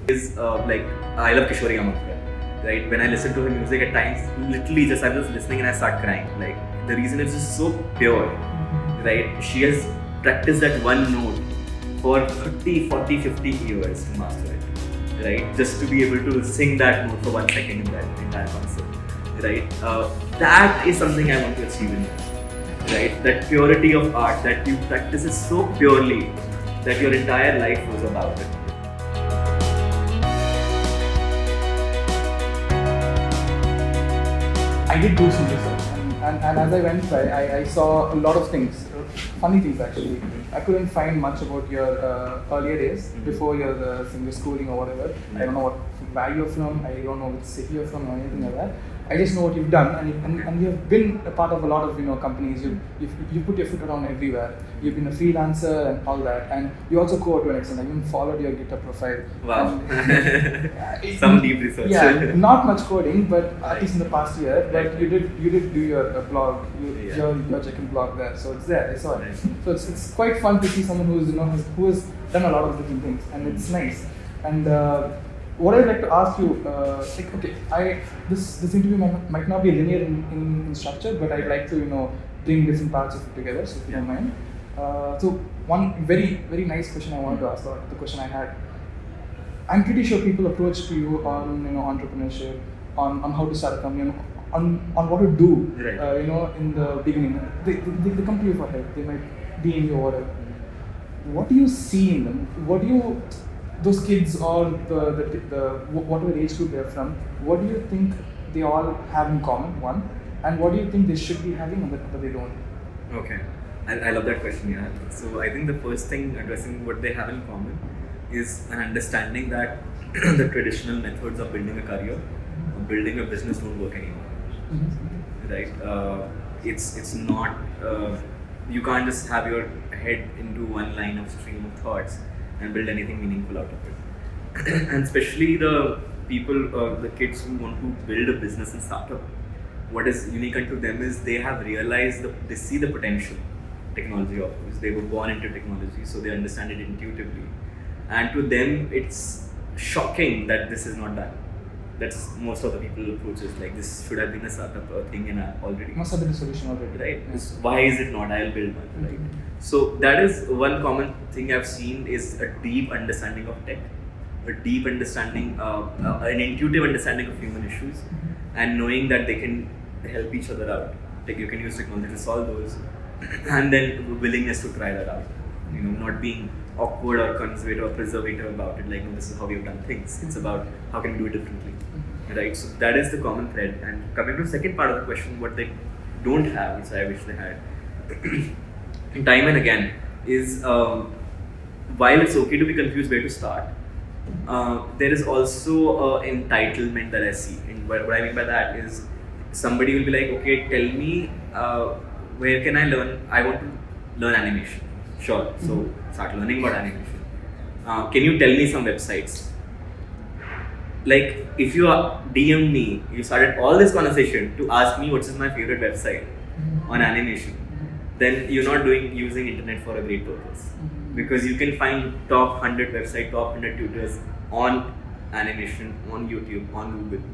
is like I love Kishore Amarkar. Right, when I listen to her music at times, literally just I'm just listening and I start crying. Like the reason is just so pure. Right, she has practiced that one note for 30, 40, 50 years to master it. Right, just to be able to sing that note for 1 second in that entire concert. Right, that is something I want to achieve in life. Right, that purity of art that you practice it so purely that your entire life was about it. I did do some research, and as I went by, I saw a lot of things, funny things actually. I couldn't find much about your earlier days, before your schooling or whatever. I don't know where you're from, I don't know which city you're from or anything like that. I just know what you've done, and you've been a part of a lot of companies. You put your foot around everywhere. You've been a freelancer and all that, and you also code to an extent. I even followed your GitHub profile. Wow, some deep research. Yeah, not much coding, but at least in the past year. But you did do your blog, your check-in blog there, so it's there. I saw it. So it's quite fun to see someone who has done a lot of different things, and it's nice. And what I'd like to ask you, this interview might not be linear in structure, but I'd like to bring different parts of it together, so if you don't mind. So one very very nice question I wanted to ask, or the question I had. I'm pretty sure people approach to you on entrepreneurship, on how to start a company, on what to do. Right. In the beginning, they come to you for help. They might DM you or whatever. What do you see in them? What do you those kids or the whatever age group they're from, what do you think they all have in common, one, and what do you think they should be having that they don't? Okay, I love that question, yeah. So I think the first thing, addressing what they have in common, is an understanding that the traditional methods of building a career, or building a business don't work anymore. Right? It's not, you can't just have your head into one line of stream of thoughts and build anything meaningful out of it. And especially the people, the kids who want to build a business and startup, what is unique unto them is they have realized, they see the potential technology offers. They were born into technology, so they understand it intuitively. And to them, it's shocking that this is not done. That's most of the people approaches, like this should have been a startup thing in already. Must have been a solution already. Right? Yes. Why is it not? I'll build one, right? So that is one common thing I've seen, is a deep understanding of tech, a deep understanding, an intuitive understanding of human issues, and knowing that they can help each other out. Like you can use technology to solve those, and then willingness to try that out. Not being awkward or conservative or preservative about it. Like, no, this is how we've done things. It's about how can we do it differently, right? So that is the common thread. And coming to the second part of the question, what they don't have, which I wish they had, time and again, is while it's okay to be confused where to start, there is also entitlement that I see. And what I mean by that is, somebody will be like, okay, tell me where can I learn? I want to learn animation. Sure, so start learning about animation. Can you tell me some websites? Like, if you DM me, you started all this conversation to ask me what's my favorite website on animation, then you're not using internet for a great purpose. Because you can find top 100 websites, top 100 tutors on animation, on YouTube, on Google,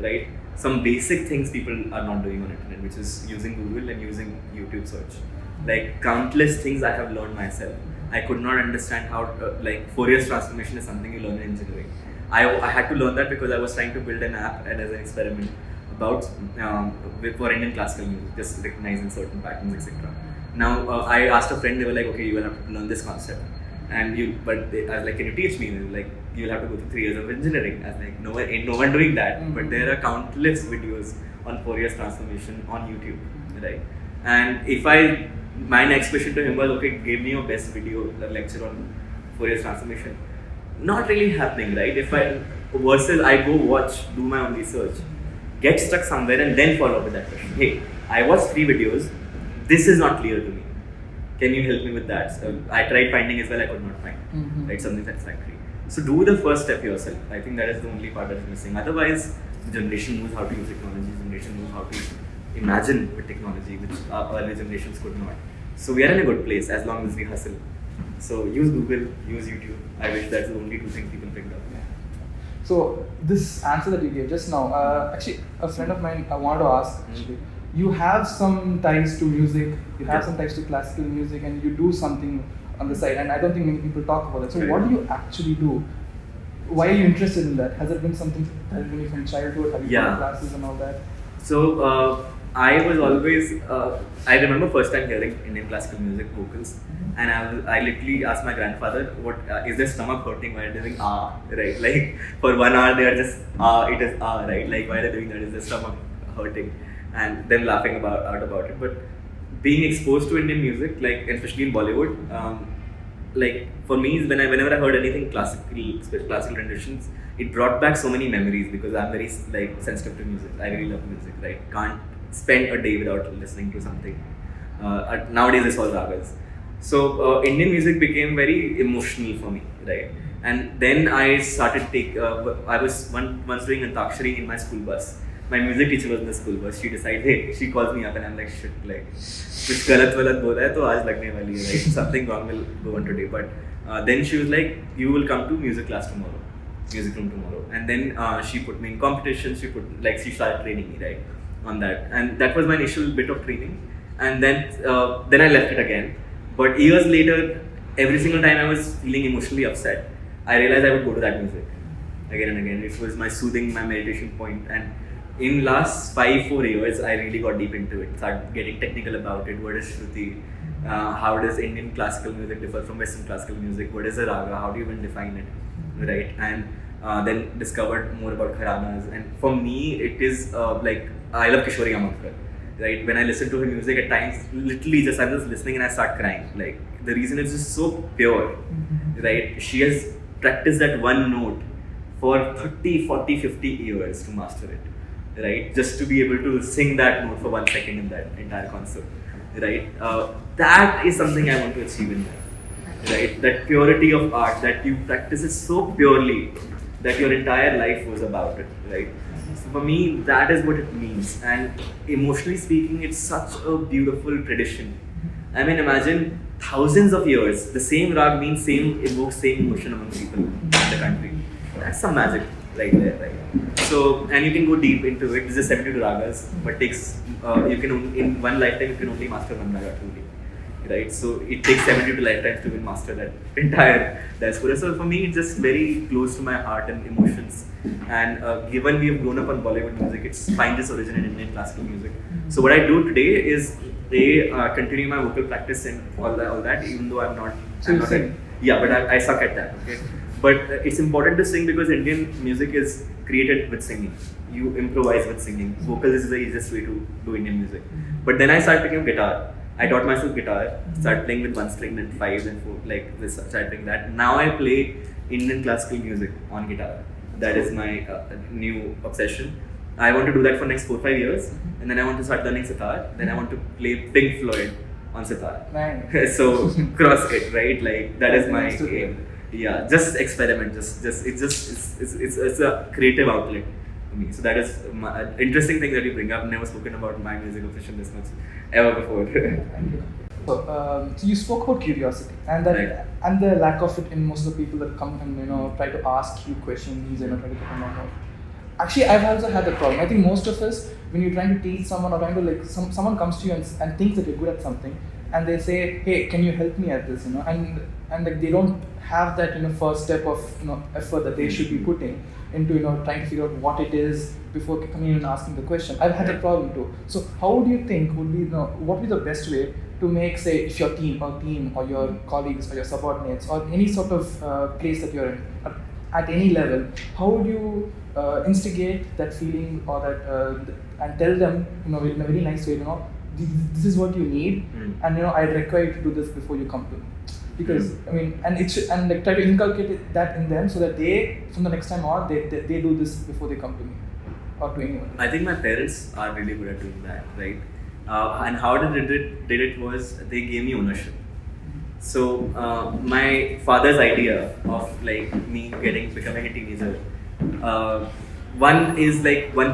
right? Some basic things people are not doing on internet, which is using Google and using YouTube search. Like countless things I have learned myself. I could not understand how, like Fourier transformation is something you learn in engineering. I had to learn that because I was trying to build an app and as an experiment about for Indian classical music, just recognizing certain patterns, etc. Now I asked a friend, they were like, okay, you will have to learn this concept, and I was like, can you teach me? And like, you'll have to go through 3 years of engineering. I was like, no one doing that. But there are countless videos on Fourier transformation on YouTube, right? And my next question to him was, okay, give me your best video lecture on Fourier transformation. Not really happening, right? Versus I go watch, do my own research, get stuck somewhere and then follow up with that question. Hey, I watched 3 videos, this is not clear to me. Can you help me with that? So I tried finding as well, I could not find, right? Something satisfactory. So do the first step yourself. I think that is the only part that's missing. Otherwise, the generation knows how to use technology, the generation knows how to imagine with technology, which our earlier generations could not. So we are in a good place as long as we hustle. So use Google, use YouTube. I wish that's the only 2 things people picked up. So this answer that you gave just now, actually, a friend of mine I wanted to ask. Actually, you have some ties to music, you have some ties to classical music, and you do something on the side. And I don't think many people talk about that. So what do you actually do? Why are you interested in that? Has it been something that has been from childhood? Have you done classes and all that? So I was always. I remember first time hearing Indian classical music vocals, and I literally asked my grandfather, "What is their stomach hurting while they're doing ah right? Like for 1 hour they are just it is right? Like why are they doing that? Is their stomach hurting?" And them laughing out about it. But being exposed to Indian music, like especially in Bollywood, like for me, whenever I heard anything classical renditions, it brought back so many memories because I'm very like sensitive to music. I really love music, right? Can't spend a day without listening to something. Nowadays it's all ragas. So Indian music became very emotional for me, right? And then I started I was once doing Antakshari in my school bus. My music teacher was in the school bus. She decided, hey, she calls me up and I'm like, shit, like, कुछ गलत वलत बोला है तो आज लगने वाली है, right? Something wrong will go on today. But then she was like, you will come to music class tomorrow, music room tomorrow. And then she put me in competitions. She started training me, right, on that. And that was my initial bit of training. And then I left it again. But years later, every single time I was feeling emotionally upset, I realized I would go to that music again and again. It was my soothing, my meditation point. And in last 5-4 years, I really got deep into it. Started getting technical about it. What is Shruti? How does Indian classical music differ from Western classical music? What is a raga? How do you even define it? Right? And then discovered more about gharanas. And for me, it is like I love Kishori Amankar. Right? When I listen to her music, at times, literally I'm just listening and I start crying. Like the reason is just so pure. Right? She has practiced that one note for 30, 40, 50 years to master it. Right, just to be able to sing that note for 1 second in that entire concert, right? That is something I want to achieve in life, right? That purity of art, that you practice it so purely that your entire life was about it, right? So for me, that is what it means. And emotionally speaking, it's such a beautiful tradition. I mean, imagine thousands of years, the same rag evokes same emotion among people in the country. That's some magic right there, right? So, and you can go deep into it. This is 72 ragas, but takes in one lifetime you can only master one raga truly, right? So it takes 72 lifetimes to even master that entire diaspora. So for me, it's just very close to my heart and emotions. And given we have grown up on Bollywood music, it's find its origin in Indian classical music. So what I do today is continue my vocal practice and all that, even though I'm not. So I'm not yeah, but I suck at that. Okay. But it's important to sing because Indian music is created with singing. You improvise with singing. Vocals is the easiest way to do Indian music. But then I started picking up guitar. I taught myself guitar, started playing with 1 string, then 5 and 4, like this, started playing that. Now I play Indian classical music on guitar. That is my new obsession. I want to do that for next 4-5 years, and then I want to start learning sitar. Then I want to play Pink Floyd on sitar. Nice. So cross it, right? Like that is my aim. Yeah, just experiment. It's a creative outlet for me. So that is my interesting thing that you bring up. I've never spoken about my music obsession this much ever before. Thank you. So you spoke about curiosity and that Right. and the lack of it in most of the people that come and try to ask you questions and try to get them out. Actually, I've also had that problem. I think most of us, when you're trying to teach someone or trying to someone comes to you and thinks that you're good at something, and they say, "Hey, can you help me at this?" And like they don't have that first step of effort that they should be putting into trying to figure out what it is before coming in and asking the question. I've had that problem too. So how do you think would be what would be the best way to make, say, if your team or your colleagues or your subordinates or any sort of place that you're in at any level, how would you instigate that feeling or that and tell them in a very nice way, this is what you need, and I'd require you to do this before you come to me. Because I mean, and like try to inculcate that in them so that they, from the next time on, they do this before they come to me or to anyone. I think my parents are really good at doing that, right? And how they did it was they gave me ownership. So my father's idea of like me becoming a teenager. One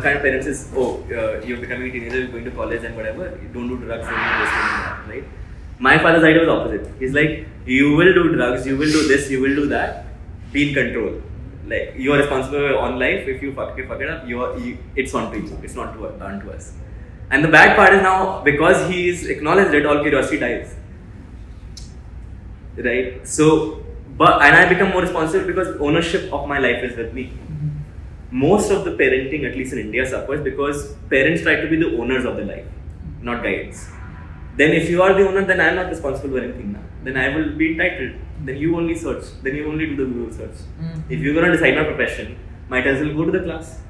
kind of parents is, you're becoming a teenager, you're going to college and whatever, you don't do drugs, don't do this, don't do that, right? My father's idea was opposite. He's like, you will do drugs, you will do this, you will do that, be in control, Like you are responsible for your own life. If you fuck it up, it's on to you. It's not done to us. And the bad part is now because he's acknowledged it, all curiosity dies. Right? So, and I become more responsible because ownership of my life is with me. Most of the parenting, at least in India, suffers because parents try to be the owners of the life, not guides. Then if you are the owner, then I am not responsible for anything now. Then I will be entitled. Then you only search. Then you only do the Google search. If you're going to decide my profession, might as well go to the class.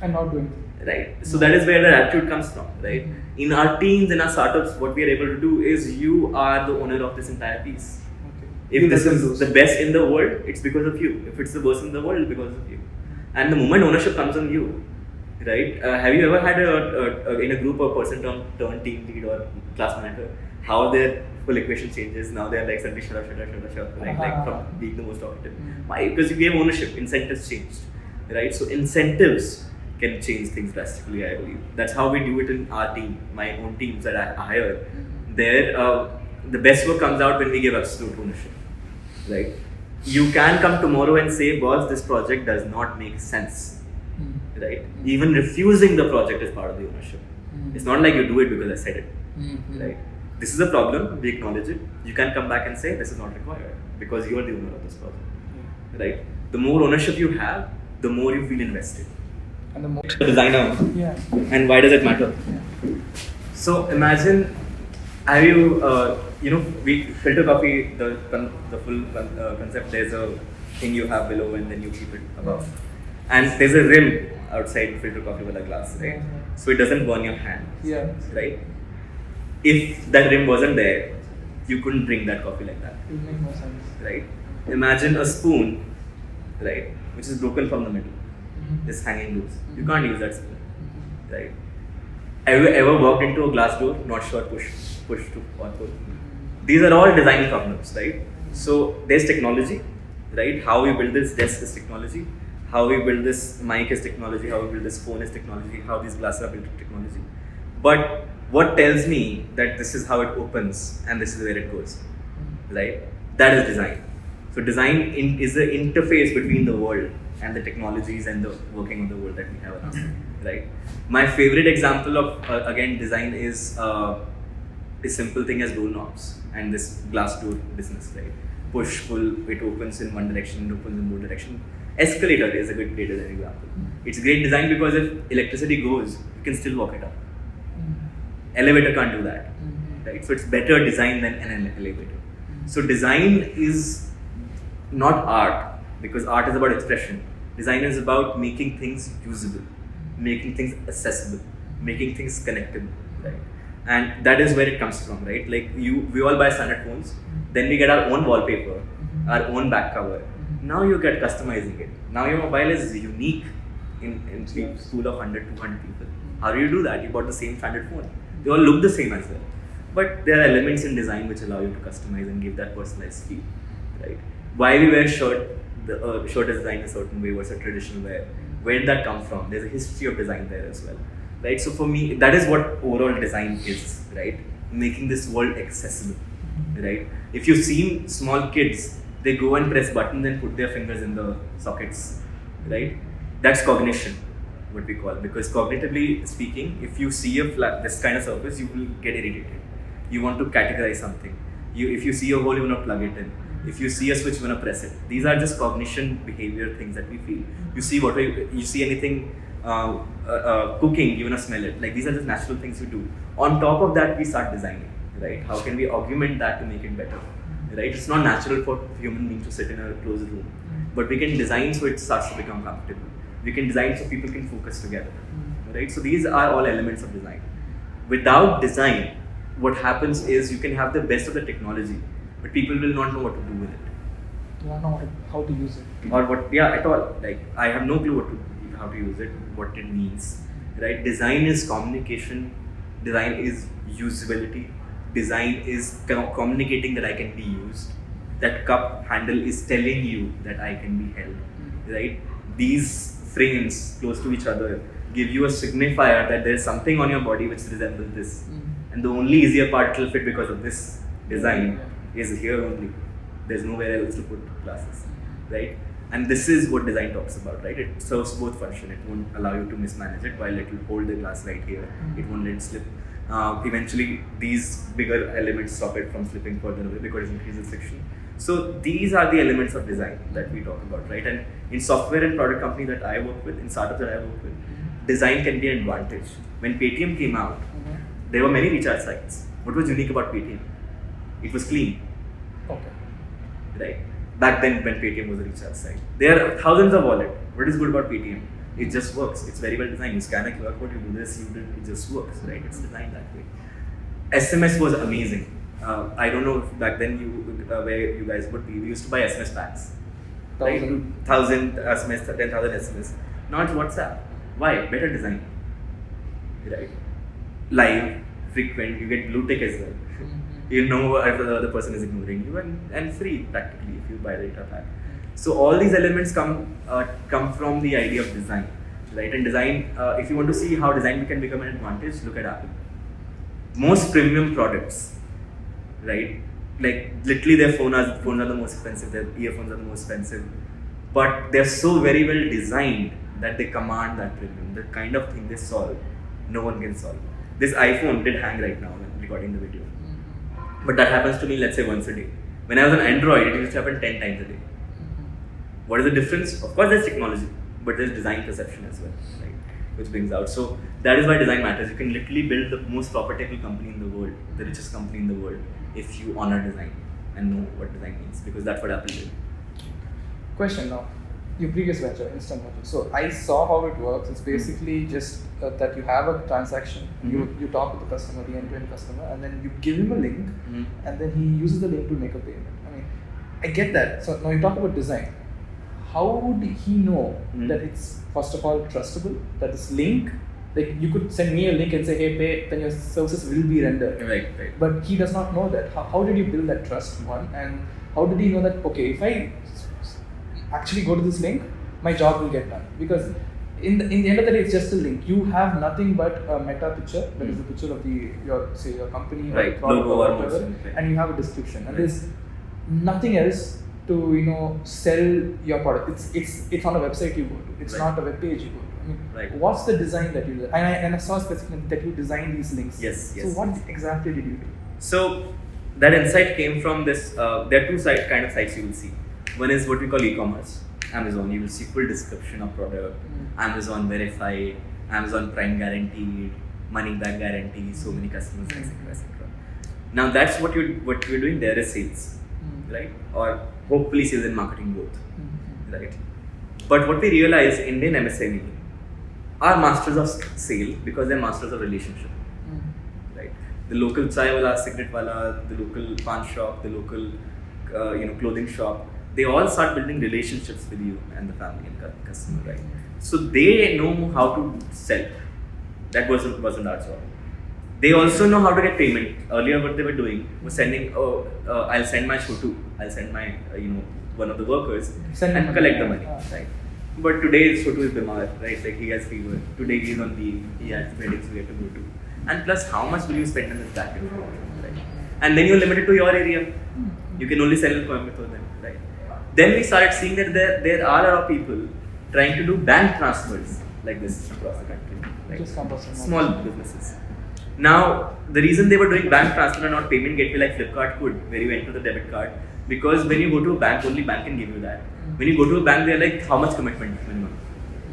And not doing it. Right. So that is where the attitude comes from. Right. In our teams, in our startups, what we are able to do is you are the owner of this entire piece. Okay. If this is the best in the world, it's because of you. If it's the worst in the world, it's because of you. And the moment ownership comes on you, right? Have you ever had in a group a person turn team lead or class manager? How their full equation changes? Now they're like suddenly shut up, like from being the most talkative. Why? Because you gave ownership. Incentives changed, right? So incentives can change things drastically. I believe that's how we do it in our team. My own teams that I hire, there the best work comes out when we give absolute ownership, right? You can come tomorrow and say, boss, this project does not make sense, right? Even refusing the project is part of the ownership. It's not like you do it because I said it, right? This is a problem, we acknowledge it. You can come back and say, this is not required because you are the owner of this project, right? The more ownership you have, the more you feel invested. And the more The designer, yeah. and why does it matter? Yeah. So imagine, have you, we filter coffee, the full concept, there's a thing you have below and then you keep it above. And there's a rim outside filter coffee with a glass, right? So it doesn't burn your hand, Yeah. right? If that rim wasn't there, you couldn't drink that coffee like that, It will make more sense. right? Imagine a spoon, right, which is broken from the middle, just hanging loose. You can't use that spoon, right? Have you ever walked into a glass door, not sure, push to or pull? These are all design problems, right? So there's technology, right? How we build this desk is technology. How we build this mic is technology. How we build this phone is technology. How these glasses are built is technology. But what tells me that this is how it opens and this is where it goes, right? That is design. So design is the interface between the world and the technologies and the working of the world that we have around, right? My favorite example of again design is a simple thing as door knobs and this glass door business, right? Push, pull, it opens in one direction, it opens in both direction. Escalator is a good great design example. It's great design because if electricity goes, you can still walk it up. Elevator can't do that, right? So it's better design than an elevator. So design is not art, because art is about expression. Design is about making things usable, making things accessible, making things connectable, right? And that is where it comes from, right? Like we all buy standard phones, then we get our own wallpaper, our own back cover. Now you get customizing it. Now your mobile is unique in a school of 100, 200 people. How do you do that? You bought the same standard phone. They all look the same as well. But there are elements in design which allow you to customize and give that personalized feel, right? Why we wear shirt, the shirt is designed a certain way versus traditional wear. Where did that come from? There's a history of design there as well, right? So for me, that is what overall design is, right? Making this world accessible, right? If you've seen small kids, they go and press buttons and put their fingers in the sockets, right? That's cognition, what we call, because cognitively speaking, if you see this kind of surface, you will get irritated. You want to categorize something. If you see a hole, you want to plug it in. If you see a switch, you want to press it. These are just cognition behavior things that we feel. You see water, you see anything cooking, you want to smell it. Like these are just natural things you do. On top of that, we start designing, right? How can we augment that to make it better, right? It's not natural for human beings to sit in a closed room, but we can design so it starts to become comfortable. We can design so people can focus together, right? So these are all elements of design. Without design, what happens is you can have the best of the technology, but people will not know what to do with it. You don't know how to use it. Or what, at all. Like, I have no clue how to use it, what it means, right? Design is communication, design is usability, design is communicating that I can be used. That cup handle is telling you that I can be held, right? These frames close to each other give you a signifier that there is something on your body which resembles this. And the only easier part it will fit because of this design is here only. There's nowhere else to put glasses, right? And this is what design talks about, right? It serves both function. It won't allow you to mismanage it while it will hold the glass right here. It won't let it slip. Eventually, these bigger elements stop it from slipping further away because it increases friction. So these are the elements of design that we talk about, right? And in software and product company that I work with, in startups that I work with, design can be an advantage. When Paytm came out, there were many recharge sites. What was unique about Paytm? It was clean. Okay. Right? Back then when Paytm was a recharge site. There are thousands of wallets. What is good about Paytm? It just works. It's very well designed. You scan a QR code, you do this, it just works, right? It's designed that way. SMS was amazing. I don't know if back then where you guys would be. We used to buy SMS packs. Right? 1,000 SMS, 10,000 SMS. Now it's WhatsApp. Why? Better design. Right? Live, frequent, you get blue tick as well. You know if the other person is ignoring you, and free practically if you buy the data pack. So all these elements come from the idea of design, right? And design, if you want to see how design can become an advantage, look at Apple. Most premium products, right? Like literally their phones are the most expensive, their earphones are the most expensive, but they're so very well designed that they command that premium. The kind of thing they solve, no one can solve. This iPhone did hang right now when recording the video. But that happens to me, let's say, once a day. When I was on Android, it used to happen 10 times a day. What is the difference? Of course, there's technology, but there's design perception as well, right? Which brings out. So that is why design matters. You can literally build the most profitable company in the world, the richest company in the world, if you honor design and know what design means, because that's what Apple did. Question now. Your previous venture, Instant Motor. So I saw how it works. It's basically just that you have a transaction, you talk with the customer, the end-to-end customer, and then you give him a link, and then he uses the link to make a payment. I mean, I get that. So now you talk about design. How would he know that it's, first of all, trustable, that this link, like you could send me a link and say, hey, pay, then your services will be rendered. Right. But he does not know that. How did you build that trust, one? And how did he know that, okay, if I actually go to this link, my job will get done? Because in the end of the day, it's just a link. You have nothing but a meta picture, that is the picture of your company or product or whatever, and you have a description. And there's nothing else to sell your product. It's on a website you go to. It's not a web page you go to. I mean, what's the design that you do? And I saw specifically that you design these links. Yes. So what exactly did you do? So that insight came from this. There are two kind of sites you will see. One is what we call e-commerce. Amazon, you will see full description of product. Amazon verified, Amazon Prime guaranteed, money back guarantee, so many customers, etc. Now that's what you're doing there is sales, right? Or hopefully sales and marketing both, right? But what we realize, Indian MSME are masters of sale because they're masters of relationship, right? The local chai wala, cigarette wala, the local pan shop, the local clothing shop, they all start building relationships with you and the family and customer, right? So they know how to sell. That wasn't our job. They also know how to get payment. Earlier, what they were doing was sending, I'll send my Chotu, I'll send my, one of the workers and collect the money, right? But today, Chotu is Bimar, right? Like he has fever. Today he's on leave. He has weddings we have to go to. And plus, how much will you spend on this back and forth, right? And then you're limited to your area. You can only sell in Coimbatore then, right? Then we started seeing that there are a lot of people trying to do bank transfers like this across the country, right? Small businesses. Now, the reason they were doing bank transfer and not payment gateway like Flipkart could, where you enter the debit card, because when you go to a bank, only bank can give you that. When you go to a bank, they're like, how much commitment minimum?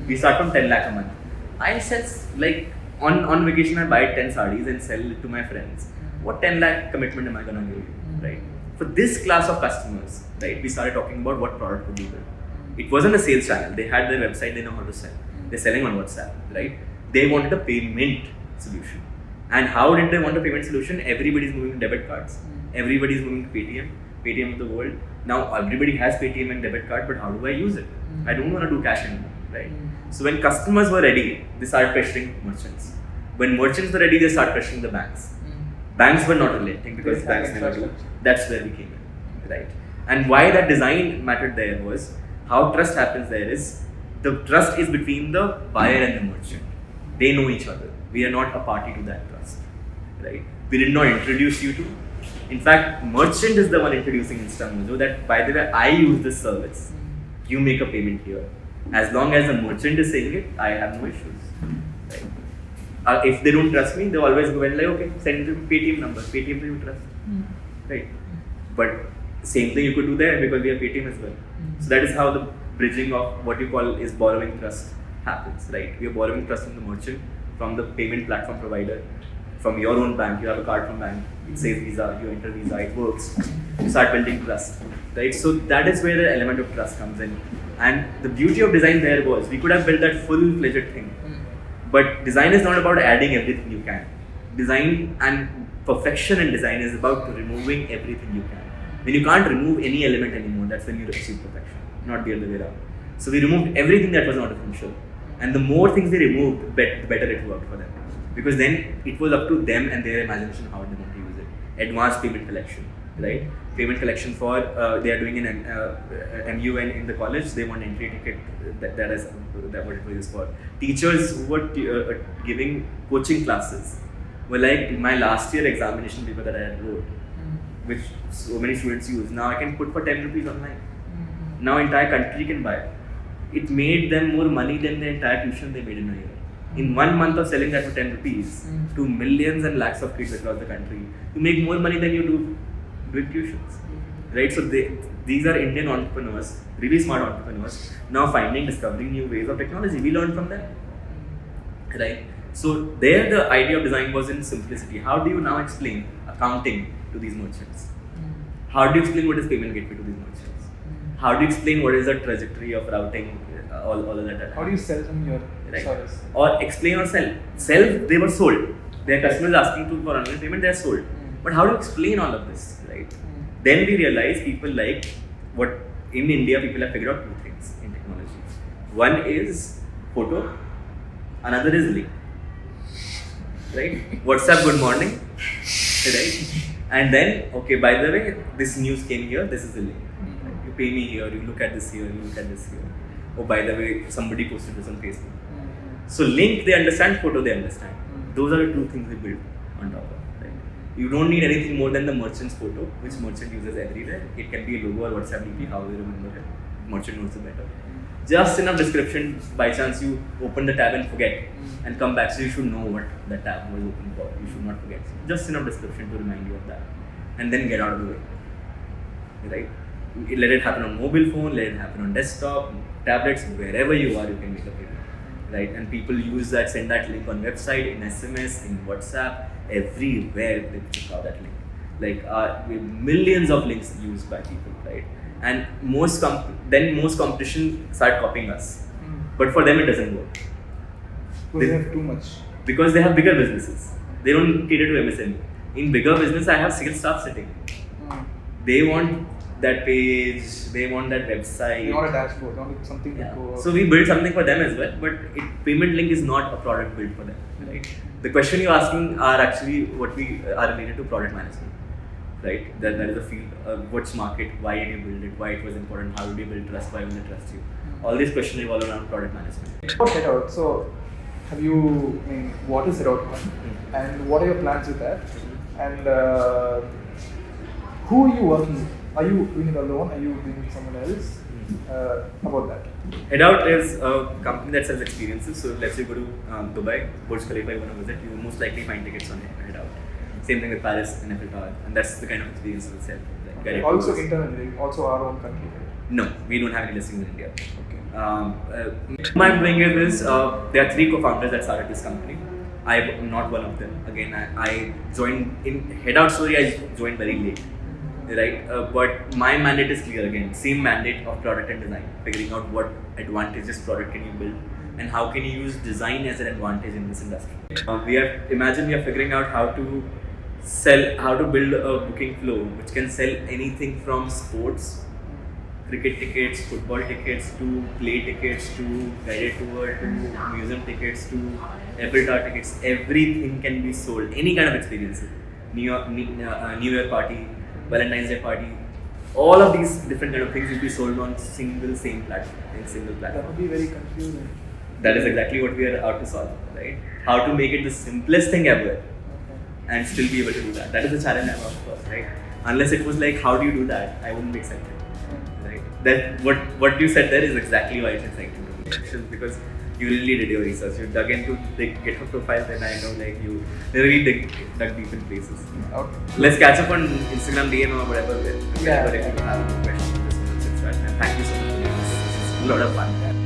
We start from 10 lakh a month. I sell, like, on vacation, I buy 10 sarees and sell it to my friends. What 10 lakh commitment am I going to give you, right? For this class of customers, right, we started talking about what product would be good. It wasn't a sales channel. They had their website, they know how to sell. They're selling on WhatsApp, right? They wanted a payment solution. And how did they want a payment solution? Everybody's moving to debit cards. Everybody's moving to Paytm of the world. Now everybody has Paytm and debit card, but how do I use it? I don't want to do cash anymore, right? So when customers were ready, they started pressuring merchants. When merchants were ready, they started pressuring the banks. Banks were not relenting because banks never do. That's where we came in, right? And why that design mattered there was how trust happens there is the trust is between the buyer and the merchant. They know each other. We are not a party to that trust, right? We did not introduce you to. In fact, merchant is the one introducing Instant Mojo that, by the way, I use this service. you make a payment here. As long as the merchant is saying it, I have no issues. Right? If they don't trust me, they always go and like, okay, send them Paytm number. Paytm you trust, right? But same thing you could do there because we have Paytm as well. So that is how the bridging of what you call is borrowing trust happens, right? We are borrowing trust from the merchant, from the payment platform provider, from your own bank. You have a card from bank, it says Visa, you enter Visa, it works. You start building trust, right? So that is where the element of trust comes in. And the beauty of design there was we could have built that full-fledged thing. But design is not about adding everything you can. Design and perfection in design is about removing everything you can. When you can't remove any element anymore, that's when you achieve perfection, not the other way around. So we removed everything that was not essential. And the more things they removed, the better it worked for them. Because then it was up to them and their imagination how they want to use it. Advanced payment collection, right? Payment collection for, they are doing an MUN in the college, they want entry ticket, that is what it was for. Teachers who were giving coaching classes were like, my last year examination paper that I had wrote, which so many students use, now I can put for 10 rupees online. Now entire country can buy. It made them more money than the entire tuition they made in a year. In 1 month of selling that for 10 rupees to millions and lakhs of kids across the country, you make more money than you do with tuitions, right? So these are Indian entrepreneurs, really smart entrepreneurs, now discovering new ways of technology. We learned from them, right? So there the idea of design was in simplicity. How do you now explain accounting to these merchants? How do you explain what is payment gateway to these merchants? How do you explain what is the trajectory of routing, all of that? How do you sell them your service? Or explain or sell. Sell, they were sold. Their customers asking for online payment, they are sold. But how do you explain all of this, right? Then we realize people like what in India people have figured out two things in technology. One is photo, another is link, right? WhatsApp, good morning, right? And then, okay, by the way, this news came here, this is a link. Right? You pay me here, you look at this here, you look at this here. Oh, by the way, somebody posted this on Facebook. So link, they understand, photo, they understand. Those are the two things we build on top of. You don't need anything more than the merchant's photo, which merchant uses everywhere. It can be a logo or WhatsApp DP, however you remember it. Merchant knows it better. Just enough description, by chance you open the tab and forget and come back, so you should know what the tab was open for. You should not forget. Just enough description to remind you of that. And then get out of the way. Right? Let it happen on mobile phone, let it happen on desktop, tablets, wherever you are, you can make a payment. Right? And people use that, send that link on website, in SMS, in WhatsApp, everywhere they check out that link. Like millions of links used by people, right? And most competition start copying us. But for them it doesn't work. Because they have too much. Because they have bigger businesses. They don't cater to MSME. In bigger business, I have sales staff sitting. They want that page, they want that website. They want a dashboard, they want something to go. So we build something for them as well, but payment link is not a product built for them, right? The question you're asking are actually what we are related to product management, right? That is a field, what's market, why did you build it, why it was important, how did you build trust, why will they trust you? All these questions revolve around product management. About Headout, so have you, what is Headout and what are your plans with that? And who are you working with? Are you doing it alone? Are you doing it with someone else? About that. Headout is a company that sells experiences. So let's say you go to Dubai, Burj Khalifa, you want to visit, you will most likely find tickets on Headout. Same thing with Paris and Eiffel Tower, and that's the kind of experience we sell. Like, also internally, also our own country. No, we don't have any listings in India. Okay. What I'm doing is there are 3 co-founders that started this company. I'm not one of them. Again, I joined in Headout story. I joined very late. Right, but my mandate is clear again. Same mandate of product and design, figuring out what advantages product can you build and how can you use design as an advantage in this industry. We are figuring out how to build a booking flow which can sell anything from sports, cricket tickets, football tickets, to play tickets, to guided tour, to museum tickets, to Eiffel Tower tickets. Everything can be sold. Any kind of experiences. New Year party, Valentine's Day party, all of these different kind of things will be sold on same platform. That would be very confusing. That is exactly what we are out to solve, right? How to make it the simplest thing ever and still be able to do that. That is the challenge I'm out for, right? Unless it was like, how do you do that? I wouldn't be excited, right? that what you said there is exactly why it's exciting to me. It's because you really did your research. You dug into the GitHub profile, then I know like you really dug deep in places. Okay. Let's catch up on Instagram DM or whatever. Yeah. If you have any questions, just message that. And thank you so much for doing this. This is a lot of fun.